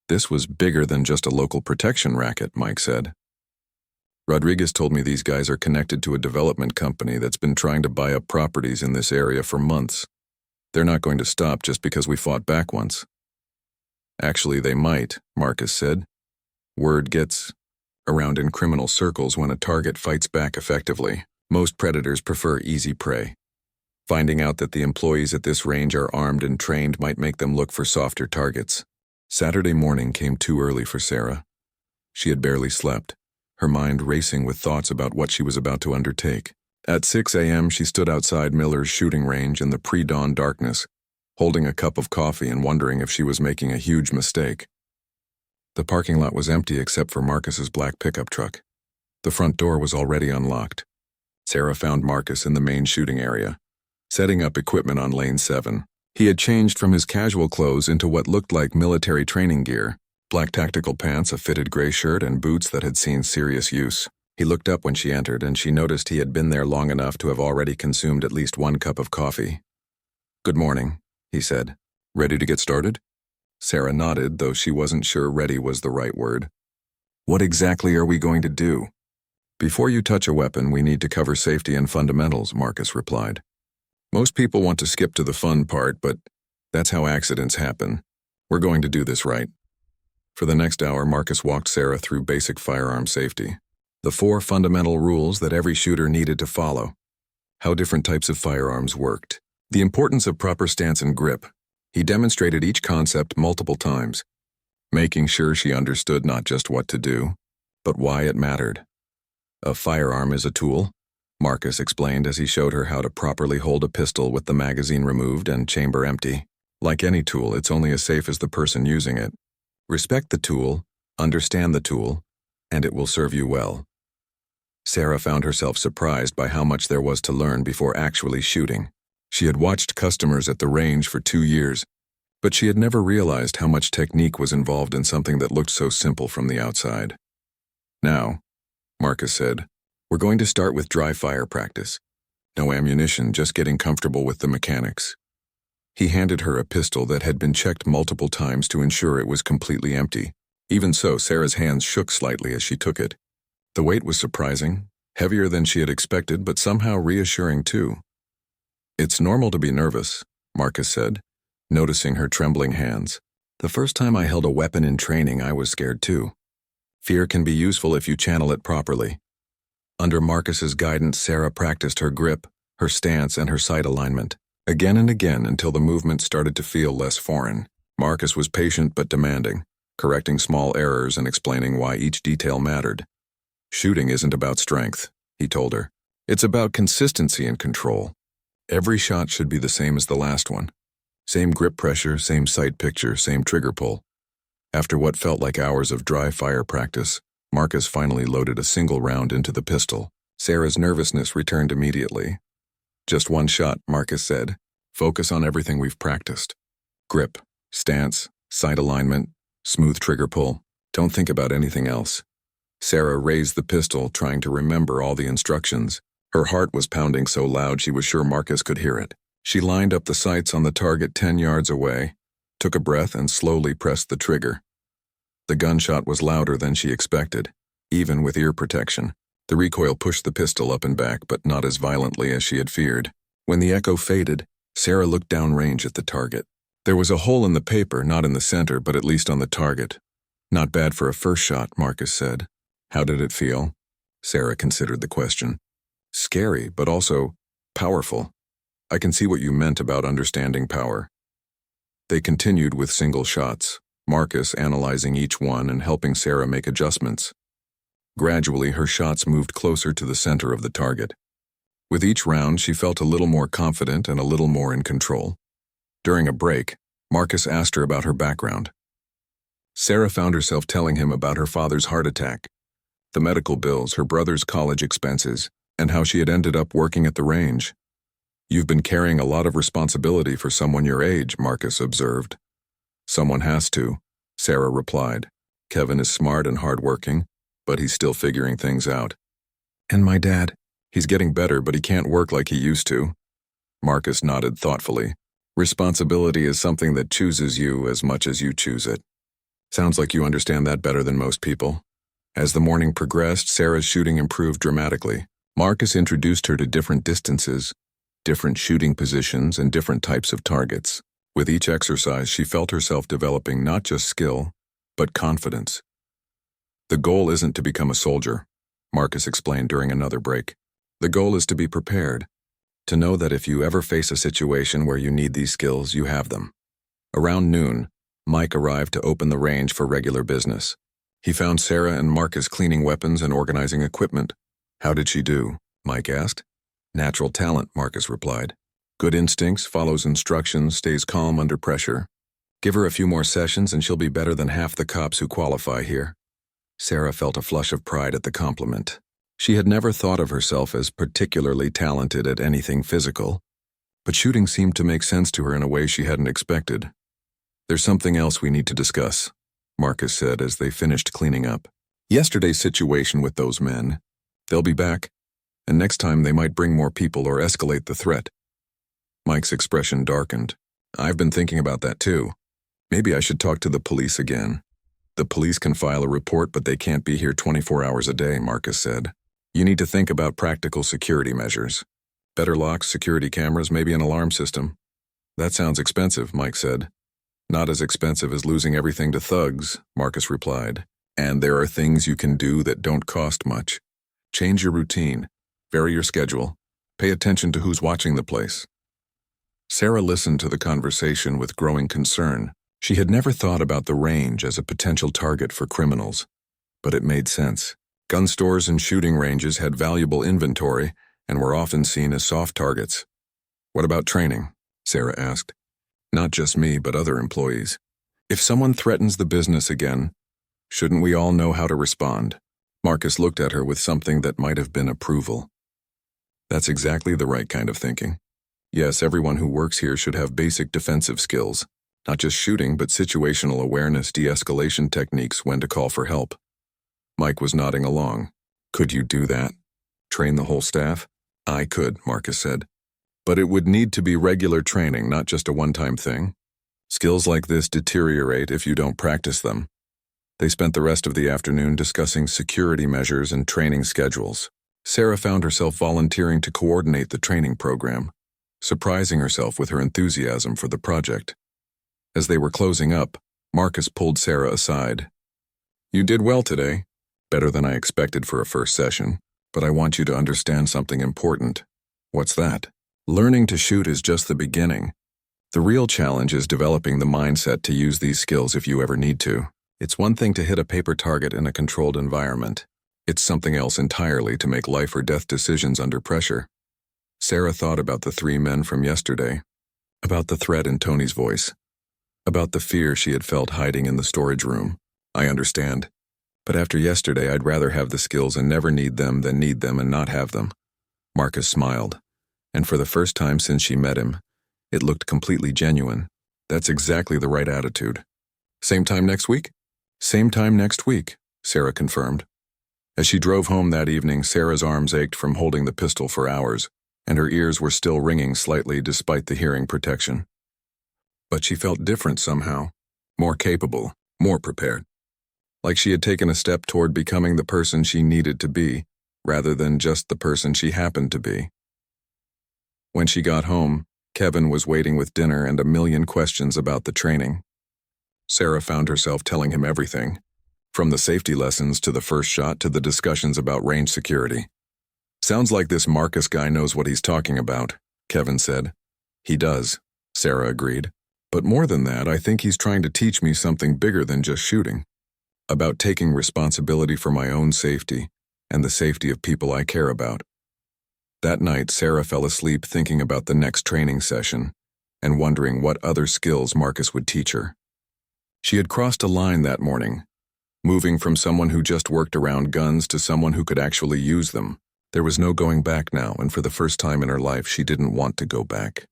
"This was bigger than just a local protection racket," Mike said. "Rodriguez told me these guys are connected to a development company that's been trying to buy up properties in this area for months. They're not going to stop just because we fought back once." "Actually, they might," Marcus said. "Word gets around in criminal circles when a target fights back effectively. Most predators prefer easy prey. Finding out that the employees at this range are armed and trained might make them look for softer targets." Saturday morning came too early for Sarah. She had barely slept, her mind racing with thoughts about what she was about to undertake. At 6 a.m., she stood outside Miller's shooting range in the pre-dawn darkness, holding a cup of coffee and wondering if she was making a huge mistake. The parking lot was empty except for Marcus's black pickup truck. The front door was already unlocked. Sarah found Marcus in the main shooting area, setting up equipment on lane 7. He had changed from his casual clothes into what looked like military training gear, black tactical pants, a fitted gray shirt, and boots that had seen serious use. He looked up when she entered, and she noticed he had been there long enough to have already consumed at least one cup of coffee. "Good morning," he said. "Ready to get started?" Sarah nodded, though she wasn't sure ready was the right word. "What exactly are we going to do?" "Before you touch a weapon, we need to cover safety and fundamentals," Marcus replied. "Most people want to skip to the fun part, but that's how accidents happen. We're going to do this right." For the next hour, Marcus walked Sarah through basic firearm safety. The 4 fundamental rules that every shooter needed to follow. How different types of firearms worked. The importance of proper stance and grip. He demonstrated each concept multiple times, making sure she understood not just what to do, but why it mattered. "A firearm is a tool," Marcus explained as he showed her how to properly hold a pistol with the magazine removed and chamber empty. "Like any tool, it's only as safe as the person using it. Respect the tool, understand the tool, and it will serve you well." Sarah found herself surprised by how much there was to learn before actually shooting. She had watched customers at the range for 2 years, But she had never realized how much technique was involved in something that looked so simple from the outside. "Now," Marcus said, "we're going to start with dry fire practice. No ammunition, just getting comfortable with the mechanics." He handed her a pistol that had been checked multiple times to ensure it was completely empty. Even so, Sarah's hands shook slightly as she took it. The weight was surprising, heavier than she had expected, but somehow reassuring too. "It's normal to be nervous," Marcus said, noticing her trembling hands. "The first time I held a weapon in training, I was scared too. Fear can be useful if you channel it properly." Under Marcus's guidance, Sarah practiced her grip, her stance, and her sight alignment, again and again until the movement started to feel less foreign. Marcus was patient but demanding, correcting small errors and explaining why each detail mattered. "Shooting isn't about strength," he told her. "It's about consistency and control. Every shot should be the same as the last one. Same grip pressure, same sight picture, same trigger pull." After what felt like hours of dry fire practice, Marcus finally loaded a single round into the pistol. Sarah's nervousness returned immediately. "Just one shot," Marcus said. "Focus on everything we've practiced. Grip, stance, sight alignment, smooth trigger pull. Don't think about anything else." Sarah raised the pistol, trying to remember all the instructions. Her heart was pounding so loud she was sure Marcus could hear it. She lined up the sights on the target 10 yards away, took a breath, and slowly pressed the trigger. The gunshot was louder than she expected, even with ear protection. The recoil pushed the pistol up and back, but not as violently as she had feared. When the echo faded, Sarah looked downrange at the target. There was a hole in the paper, not in the center, but at least on the target. "Not bad for a first shot," Marcus said. "How did it feel?" Sarah considered the question. "Scary, but also powerful. I can see what you meant about understanding power." They continued with single shots, Marcus analyzing each one and helping Sarah make adjustments. Gradually, her shots moved closer to the center of the target. With each round, she felt a little more confident and a little more in control. During a break, Marcus asked her about her background. Sarah found herself telling him about her father's heart attack, the medical bills, her brother's college expenses, and how she had ended up working at the range. "You've been carrying a lot of responsibility for someone your age," Marcus observed. "Someone has to," Sarah replied. "Kevin is smart and hardworking, but he's still figuring things out. And my dad, he's getting better, but he can't work like he used to." Marcus nodded thoughtfully. "Responsibility is something that chooses you as much as you choose it." "Sounds like you understand that better than most people." As the morning progressed, Sarah's shooting improved dramatically. Marcus introduced her to different distances, different shooting positions, and different types of targets. With each exercise, she felt herself developing not just skill, but confidence. "The goal isn't to become a soldier," Marcus explained during another break. "The goal is to be prepared, to know that if you ever face a situation where you need these skills, you have them." Around noon, Mike arrived to open the range for regular business. He found Sarah and Marcus cleaning weapons and organizing equipment. "How did she do?" Mike asked. "Natural talent," Marcus replied. "Good instincts, follows instructions, stays calm under pressure. Give her a few more sessions and she'll be better than half the cops who qualify here." Sarah felt a flush of pride at the compliment. She had never thought of herself as particularly talented at anything physical, but shooting seemed to make sense to her in a way she hadn't expected. "There's something else we need to discuss," Marcus said as they finished cleaning up. "Yesterday's situation with those men. They'll be back, and next time they might bring more people or escalate the threat." Mike's expression darkened. "I've been thinking about that too. Maybe I should talk to the police again." "The police can file a report, but they can't be here 24 hours a day," Marcus said. "You need to think about practical security measures. Better locks, security cameras, maybe an alarm system." "That sounds expensive," Mike said. "Not as expensive as losing everything to thugs," Marcus replied. "And there are things you can do that don't cost much. Change your routine, vary your schedule, pay attention to who's watching the place." Sarah listened to the conversation with growing concern. She had never thought about the range as a potential target for criminals, but it made sense. Gun stores and shooting ranges had valuable inventory and were often seen as soft targets. "What about training?" Sarah asked. "Not just me, but other employees. If someone threatens the business again, shouldn't we all know how to respond?" Marcus looked at her with something that might have been approval. "That's exactly the right kind of thinking. Yes, everyone who works here should have basic defensive skills. Not just shooting, but situational awareness, de-escalation techniques, when to call for help. Mike was nodding along. Could you do that? Train the whole staff? I could, Marcus said. But it would need to be regular training, not just a one-time thing. Skills like this deteriorate if you don't practice them. They spent the rest of the afternoon discussing security measures and training schedules. Sarah found herself volunteering to coordinate the training program, surprising herself with her enthusiasm for the project. As they were closing up, Marcus pulled Sarah aside. You did well today, better than I expected for a first session, but I want you to understand something important. What's that? Learning to shoot is just the beginning. The real challenge is developing the mindset to use these skills if you ever need to. It's one thing to hit a paper target in a controlled environment. It's something else entirely to make life or death decisions under pressure. Sarah thought about the 3 men from yesterday, about the threat in Tony's voice, about the fear she had felt hiding in the storage room. I understand. But after yesterday, I'd rather have the skills and never need them than need them and not have them. Marcus smiled, and for the first time since she met him, it looked completely genuine. That's exactly the right attitude. Same time next week? Same time next week, Sarah confirmed. As she drove home that evening, Sarah's arms ached from holding the pistol for hours, and her ears were still ringing slightly despite the hearing protection. But she felt different somehow, more capable, more prepared. Like she had taken a step toward becoming the person she needed to be, rather than just the person she happened to be. When she got home, Kevin was waiting with dinner and a million questions about the training. Sarah found herself telling him everything, from the safety lessons to the first shot to the discussions about range security. Sounds like this Marcus guy knows what he's talking about, Kevin said. He does, Sarah agreed. But more than that, I think he's trying to teach me something bigger than just shooting. About taking responsibility for my own safety and the safety of people I care about. That night, Sarah fell asleep thinking about the next training session and wondering what other skills Marcus would teach her. She had crossed a line that morning, moving from someone who just worked around guns to someone who could actually use them. There was no going back now, and for the first time in her life, she didn't want to go back.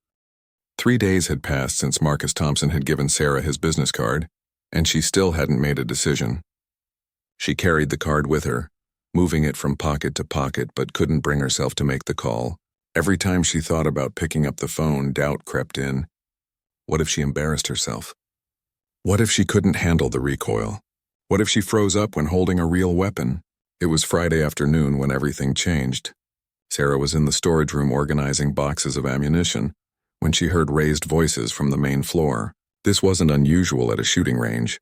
3 days had passed since Marcus Thompson had given Sarah his business card, and she still hadn't made a decision. She carried the card with her, moving it from pocket to pocket, but couldn't bring herself to make the call. Every time she thought about picking up the phone, doubt crept in. What if she embarrassed herself? What if she couldn't handle the recoil? What if she froze up when holding a real weapon? It was Friday afternoon when everything changed. Sarah was in the storage room organizing boxes of ammunition when she heard raised voices from the main floor. This wasn't unusual at a shooting range,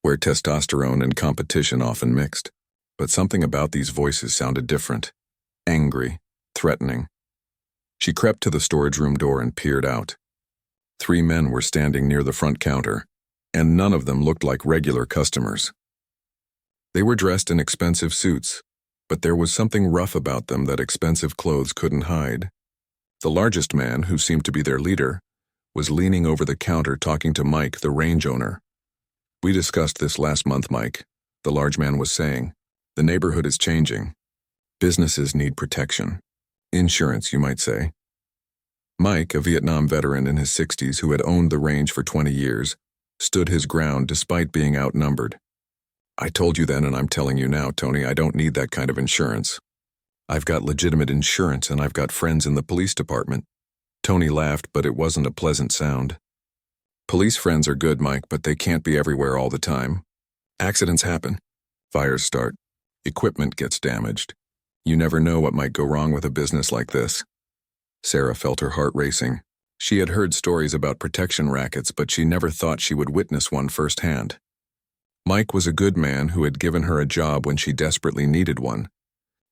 where testosterone and competition often mixed. But something about these voices sounded different, angry, threatening. She crept to the storage room door and peered out. 3 men were standing near the front counter, and none of them looked like regular customers. They were dressed in expensive suits, but there was something rough about them that expensive clothes couldn't hide. The largest man, who seemed to be their leader, was leaning over the counter talking to Mike, the range owner. We discussed this last month, Mike, the large man was saying. The neighborhood is changing. Businesses need protection. Insurance, you might say. Mike, a Vietnam veteran in his 60s who had owned the range for 20 years, stood his ground despite being outnumbered. I told you then and I'm telling you now, Tony, I don't need that kind of insurance. I've got legitimate insurance and I've got friends in the police department. Tony laughed, but it wasn't a pleasant sound. Police friends are good, Mike, but they can't be everywhere all the time. Accidents happen. Fires start. Equipment gets damaged. You never know what might go wrong with a business like this. Sarah felt her heart racing. She had heard stories about protection rackets, but she never thought she would witness one firsthand. Mike was a good man who had given her a job when she desperately needed one.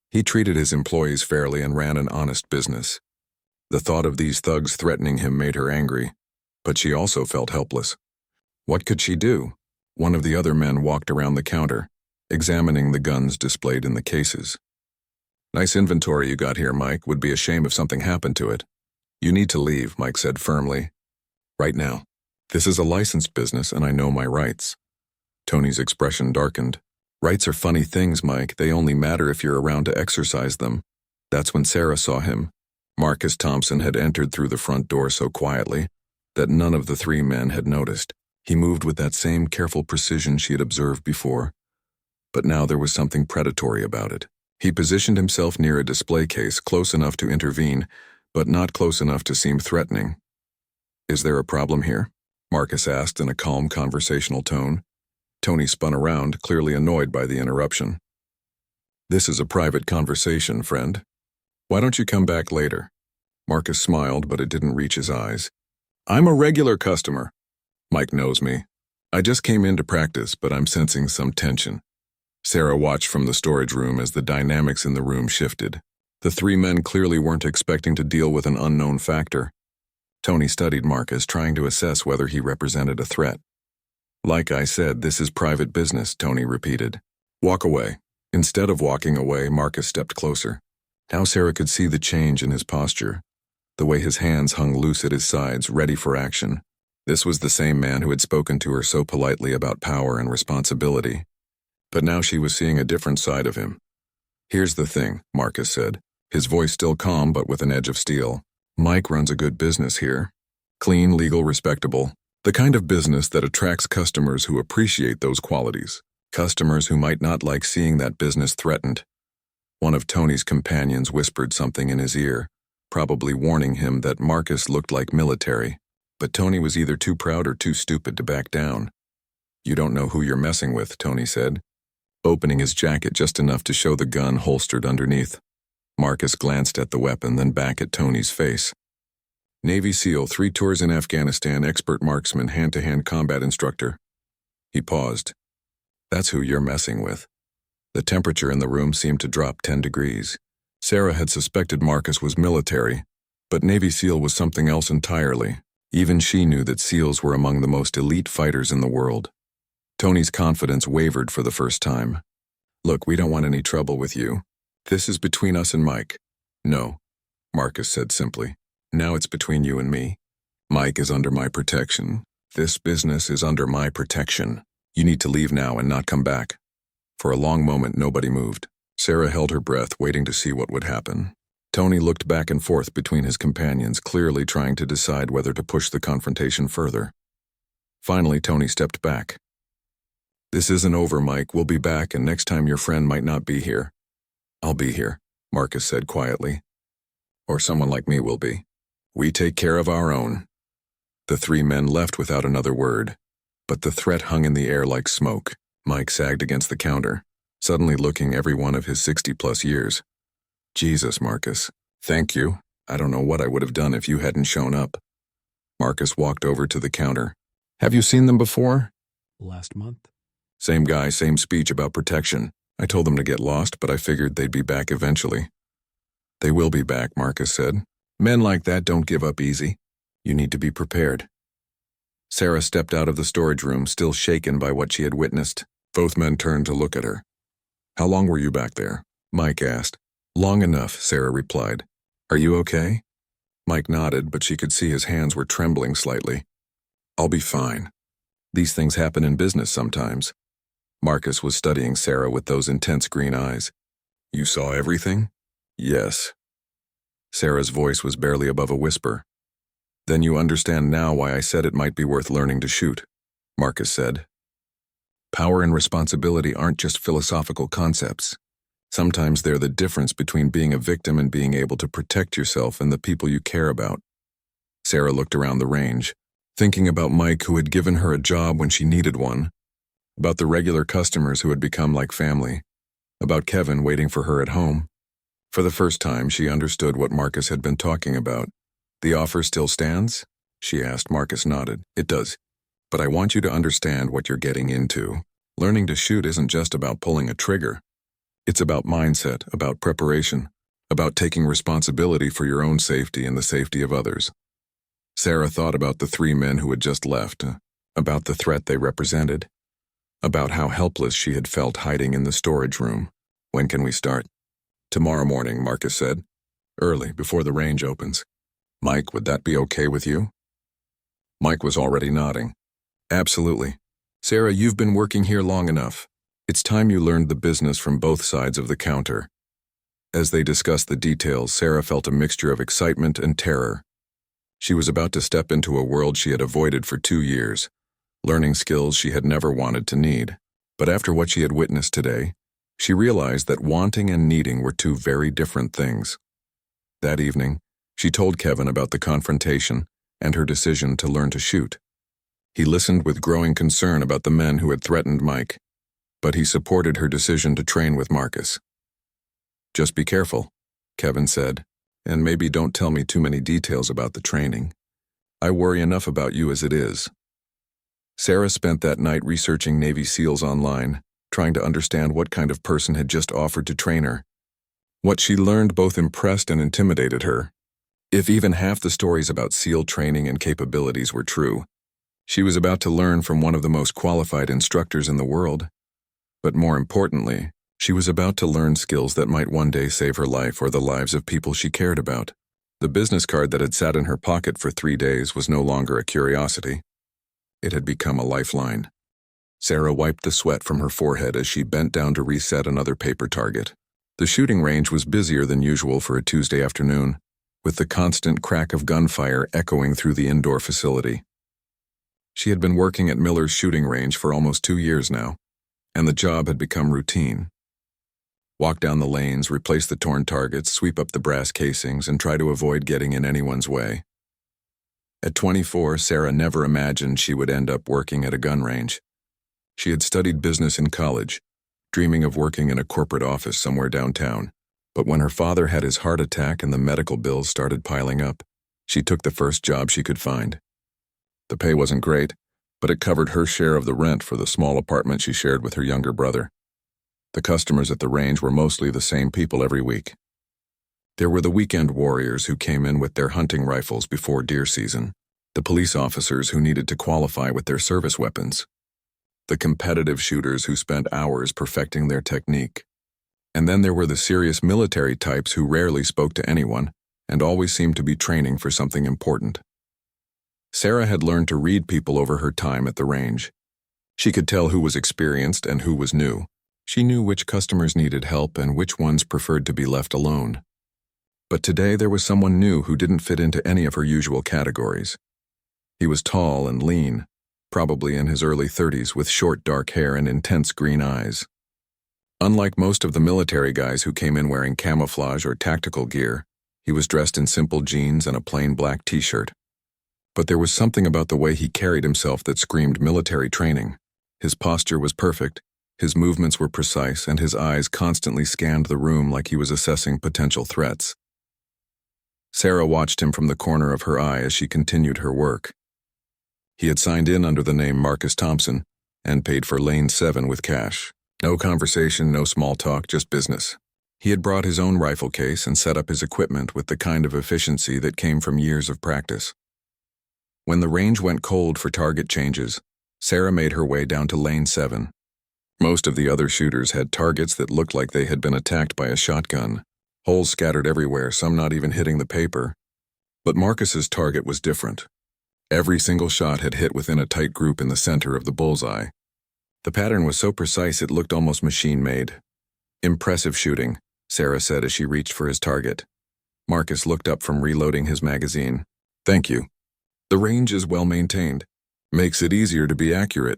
He treated his employees fairly and ran an honest business. The thought of these thugs threatening him made her angry, but she also felt helpless. What could she do? One of the other men walked around the counter, examining the guns displayed in the cases. Nice inventory you got here, Mike. Would be a shame if something happened to it. You need to leave, Mike said firmly. Right now. This is a licensed business and I know my rights. Tony's expression darkened. Rights are funny things, Mike. They only matter if you're around to exercise them. That's when Sarah saw him. Marcus Thompson had entered through the front door so quietly, that none of the three men had noticed. He moved with that same careful precision she had observed before, but now there was something predatory about it. He positioned himself near a display case, close enough to intervene, but not close enough to seem threatening. "Is there a problem here?" Marcus asked in a calm, conversational tone. Tony spun around, clearly annoyed by the interruption. "This is a private conversation, friend. Why don't you come back later?" Marcus smiled, but it didn't reach his eyes. "I'm a regular customer. Mike knows me. I just came in to practice, but I'm sensing some tension." Sarah watched from the storage room as the dynamics in the room shifted. The three men clearly weren't expecting to deal with an unknown factor. Tony studied Marcus, trying to assess whether he represented a threat. "Like I said, this is private business," Tony repeated. "Walk away." Instead of walking away, Marcus stepped closer. Now Sarah could see the change in his posture, the way his hands hung loose at his sides, ready for action. This was the same man who had spoken to her so politely about power and responsibility. But now she was seeing a different side of him. "Here's the thing," Marcus said, his voice still calm but with an edge of steel. "Mike runs a good business here. Clean, legal, respectable. The kind of business that attracts customers who appreciate those qualities. Customers who might not like seeing that business threatened." One of Tony's companions whispered something in his ear, probably warning him that Marcus looked like military. But Tony was either too proud or too stupid to back down. "You don't know who you're messing with," Tony said, opening his jacket just enough to show the gun holstered underneath. Marcus glanced at the weapon, then back at Tony's face. "Navy SEAL, 3 tours in Afghanistan, expert marksman, hand-to-hand combat instructor." He paused. "That's who you're messing with." The temperature in the room seemed to drop 10 degrees. Sarah had suspected Marcus was military, but Navy SEAL was something else entirely. Even she knew that SEALs were among the most elite fighters in the world. Tony's confidence wavered for the first time. "Look, we don't want any trouble with you. This is between us and Mike." "No," Marcus said simply. "Now it's between you and me. Mike is under my protection. This business is under my protection. You need to leave now and not come back." For a long moment, nobody moved. Sarah held her breath, waiting to see what would happen. Tony looked back and forth between his companions, clearly trying to decide whether to push the confrontation further. Finally, Tony stepped back. "This isn't over, Mike. We'll be back, and next time your friend might not be here." "I'll be here," Marcus said quietly. "Or someone like me will be. We take care of our own." The three men left without another word, but the threat hung in the air like smoke. Mike sagged against the counter, suddenly looking every one of his 60-plus years. "Jesus, Marcus. Thank you. I don't know what I would have done if you hadn't shown up." Marcus walked over to the counter. "Have you seen them before?" "Last month." "Same guy, same speech about protection. I told them to get lost, but I figured they'd be back eventually." "They will be back," Marcus said. "Men like that don't give up easy. You need to be prepared." Sarah stepped out of the storage room, still shaken by what she had witnessed. Both men turned to look at her. "How long were you back there?" Mike asked. "Long enough," Sarah replied. "Are you okay?" Mike nodded, but she could see his hands were trembling slightly. "I'll be fine. These things happen in business sometimes." Marcus was studying Sarah with those intense green eyes. "You saw everything?" "Yes." Sarah's voice was barely above a whisper. "Then you understand now why I said it might be worth learning to shoot," Marcus said. "Power and responsibility aren't just philosophical concepts. Sometimes they're the difference between being a victim and being able to protect yourself and the people you care about." Sarah looked around the range, thinking about Mike, who had given her a job when she needed one, about the regular customers who had become like family, about Kevin waiting for her at home. For the first time, she understood what Marcus had been talking about. "The offer still stands?" she asked. Marcus nodded. "It does. But I want you to understand what you're getting into. Learning to shoot isn't just about pulling a trigger. It's about mindset, about preparation, about taking responsibility for your own safety and the safety of others." Sarah thought about the three men who had just left, about the threat they represented, about how helpless she had felt hiding in the storage room. "When can we start?" "Tomorrow morning," Marcus said. "Early, before the range opens." "Mike, would that be okay with you?" Mike was already nodding. "Absolutely. Sarah, you've been working here long enough. It's time you learned the business from both sides of the counter." As they discussed the details, Sarah felt a mixture of excitement and terror. She was about to step into a world she had avoided for 2 years, learning skills she had never wanted to need. But after what she had witnessed today, she realized that wanting and needing were two very different things. That evening, she told Kevin about the confrontation and her decision to learn to shoot. He listened with growing concern about the men who had threatened Mike, but he supported her decision to train with Marcus. "Just be careful," Kevin said, "and maybe don't tell me too many details about the training. I worry enough about you as it is." Sarah spent that night researching Navy SEALs online, trying to understand what kind of person had just offered to train her. What she learned both impressed and intimidated her. If even half the stories about SEAL training and capabilities were true, she was about to learn from one of the most qualified instructors in the world. But more importantly, she was about to learn skills that might one day save her life or the lives of people she cared about. The business card that had sat in her pocket for 3 days was no longer a curiosity. It had become a lifeline. Sarah wiped the sweat from her forehead as she bent down to reset another paper target. The shooting range was busier than usual for a Tuesday afternoon, with the constant crack of gunfire echoing through the indoor facility. She had been working at Miller's shooting range for almost 2 years now, and the job had become routine. Walk down the lanes, replace the torn targets, sweep up the brass casings, and try to avoid getting in anyone's way. At 24, Sarah never imagined she would end up working at a gun range. She had studied business in college, dreaming of working in a corporate office somewhere downtown. But when her father had his heart attack and the medical bills started piling up, she took the first job she could find. The pay wasn't great, but it covered her share of the rent for the small apartment she shared with her younger brother. The customers at the range were mostly the same people every week. There were the weekend warriors who came in with their hunting rifles before deer season, the police officers who needed to qualify with their service weapons, the competitive shooters who spent hours perfecting their technique. And then there were the serious military types who rarely spoke to anyone and always seemed to be training for something important. Sarah had learned to read people over her time at the range. She could tell who was experienced and who was new. She knew which customers needed help and which ones preferred to be left alone. But today there was someone new who didn't fit into any of her usual categories. He was tall and lean, probably in his early 30s, with short dark hair and intense green eyes. Unlike most of the military guys who came in wearing camouflage or tactical gear, he was dressed in simple jeans and a plain black t-shirt. But there was something about the way he carried himself that screamed military training. His posture was perfect, his movements were precise, and his eyes constantly scanned the room like he was assessing potential threats. Sarah watched him from the corner of her eye as she continued her work. He had signed in under the name Marcus Thompson and paid for Lane 7 with cash. No conversation, no small talk, just business. He had brought his own rifle case and set up his equipment with the kind of efficiency that came from years of practice. When the range went cold for target changes, Sarah made her way down to Lane 7. Most of the other shooters had targets that looked like they had been attacked by a shotgun, holes scattered everywhere, some not even hitting the paper. But Marcus's target was different. Every single shot had hit within a tight group in the center of the bullseye. The pattern was so precise it looked almost machine-made. "Impressive shooting," Sarah said as she reached for his target. Marcus looked up from reloading his magazine. "Thank you. The range is well maintained. Makes it easier to be accurate."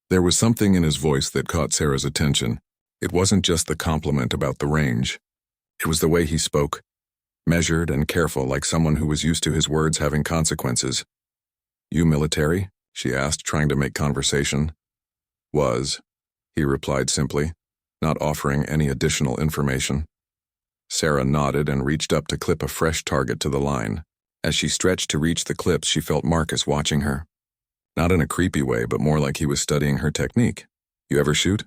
There was something in his voice that caught Sarah's attention. It wasn't just the compliment about the range. It was the way he spoke, measured and careful, like someone who was used to his words having consequences. "You military?" she asked, trying to make conversation. "Was," he replied simply, not offering any additional information. Sarah nodded and reached up to clip a fresh target to the line. As she stretched to reach the clips, she felt Marcus watching her. Not in a creepy way, but more like he was studying her technique. "You ever shoot?"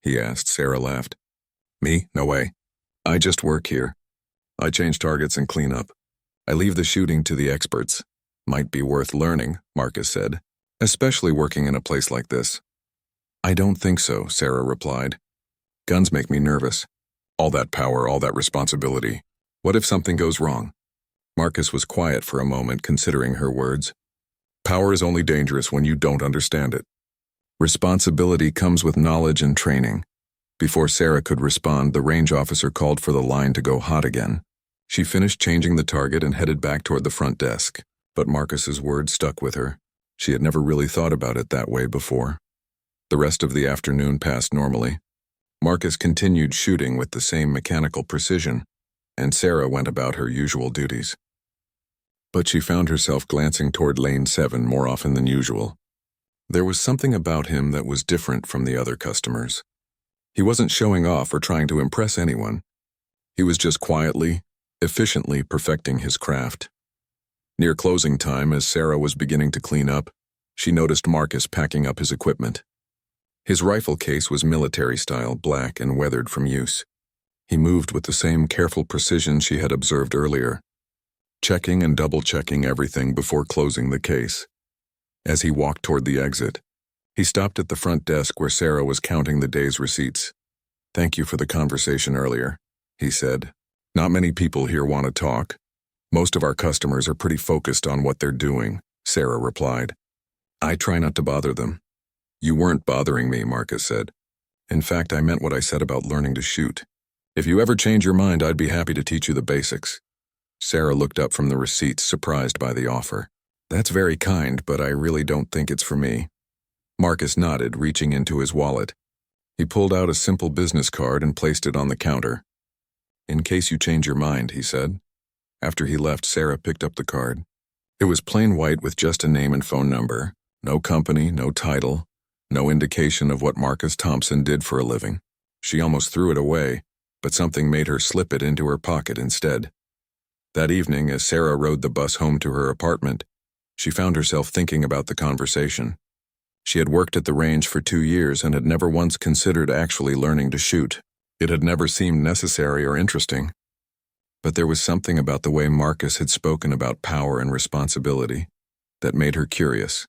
he asked. Sarah laughed. "Me? No way. I just work here. I change targets and clean up. I leave the shooting to the experts." "Might be worth learning," Marcus said, "especially working in a place like this." "I don't think so," Sarah replied. "Guns make me nervous. All that power, all that responsibility. What if something goes wrong?" Marcus was quiet for a moment, considering her words. "Power is only dangerous when you don't understand it. Responsibility comes with knowledge and training." Before Sarah could respond, the range officer called for the line to go hot again. She finished changing the target and headed back toward the front desk. But Marcus's words stuck with her. She had never really thought about it that way before. The rest of the afternoon passed normally. Marcus continued shooting with the same mechanical precision, and Sarah went about her usual duties. But she found herself glancing toward Lane 7 more often than usual. There was something about him that was different from the other customers. He wasn't showing off or trying to impress anyone. He was just quietly, efficiently perfecting his craft. Near closing time, as Sarah was beginning to clean up, she noticed Marcus packing up his equipment. His rifle case was military-style, black and weathered from use. He moved with the same careful precision she had observed earlier, checking and double-checking everything before closing the case. As he walked toward the exit, he stopped at the front desk where Sarah was counting the day's receipts. "Thank you for the conversation earlier," he said. "Not many people here want to talk. Most of our customers are pretty focused on what they're doing," Sarah replied. "I try not to bother them." "You weren't bothering me," Marcus said. "In fact, I meant what I said about learning to shoot. If you ever change your mind, I'd be happy to teach you the basics." Sarah looked up from the receipts, surprised by the offer. "That's very kind, but I really don't think it's for me." Marcus nodded, reaching into his wallet. He pulled out a simple business card and placed it on the counter. "In case you change your mind," he said. After he left, Sarah picked up the card. It was plain white with just a name and phone number. No company, no title, no indication of what Marcus Thompson did for a living. She almost threw it away, but something made her slip it into her pocket instead. That evening, as Sarah rode the bus home to her apartment, she found herself thinking about the conversation. She had worked at the range for 2 years and had never once considered actually learning to shoot. It had never seemed necessary or interesting. But there was something about the way Marcus had spoken about power and responsibility that made her curious.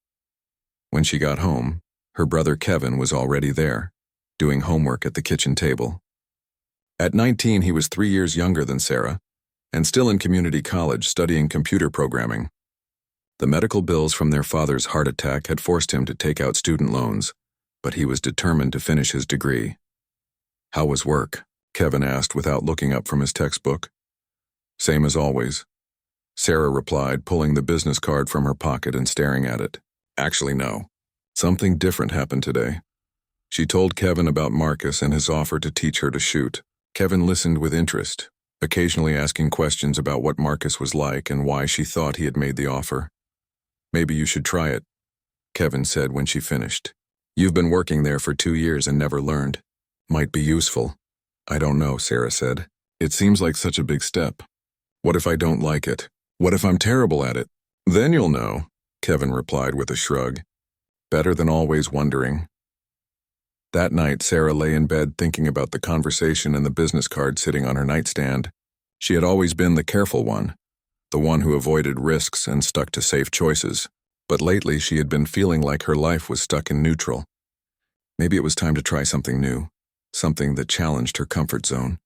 When she got home, her brother Kevin was already there, doing homework at the kitchen table. At 19, he was 3 years younger than Sarah, and still in community college studying computer programming. The medical bills from their father's heart attack had forced him to take out student loans, but he was determined to finish his degree. "How was work?" Kevin asked without looking up from his textbook. "Same as always," Sarah replied, pulling the business card from her pocket and staring at it. "Actually, no. Something different happened today." She told Kevin about Marcus and his offer to teach her to shoot. Kevin listened with interest, occasionally asking questions about what Marcus was like and why she thought he had made the offer. "Maybe you should try it," Kevin said when she finished. "You've been working there for 2 years and never learned. Might be useful." "I don't know," Sarah said. "It seems like such a big step. What if I don't like it? What if I'm terrible at it?" "Then you'll know," Kevin replied with a shrug. "Better than always wondering." That night, Sarah lay in bed thinking about the conversation and the business card sitting on her nightstand. She had always been the careful one, the one who avoided risks and stuck to safe choices. But lately, she had been feeling like her life was stuck in neutral. Maybe it was time to try something new, something that challenged her comfort zone.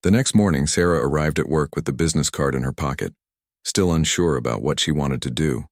The next morning, Sarah arrived at work with the business card in her pocket, still unsure about what she wanted to do.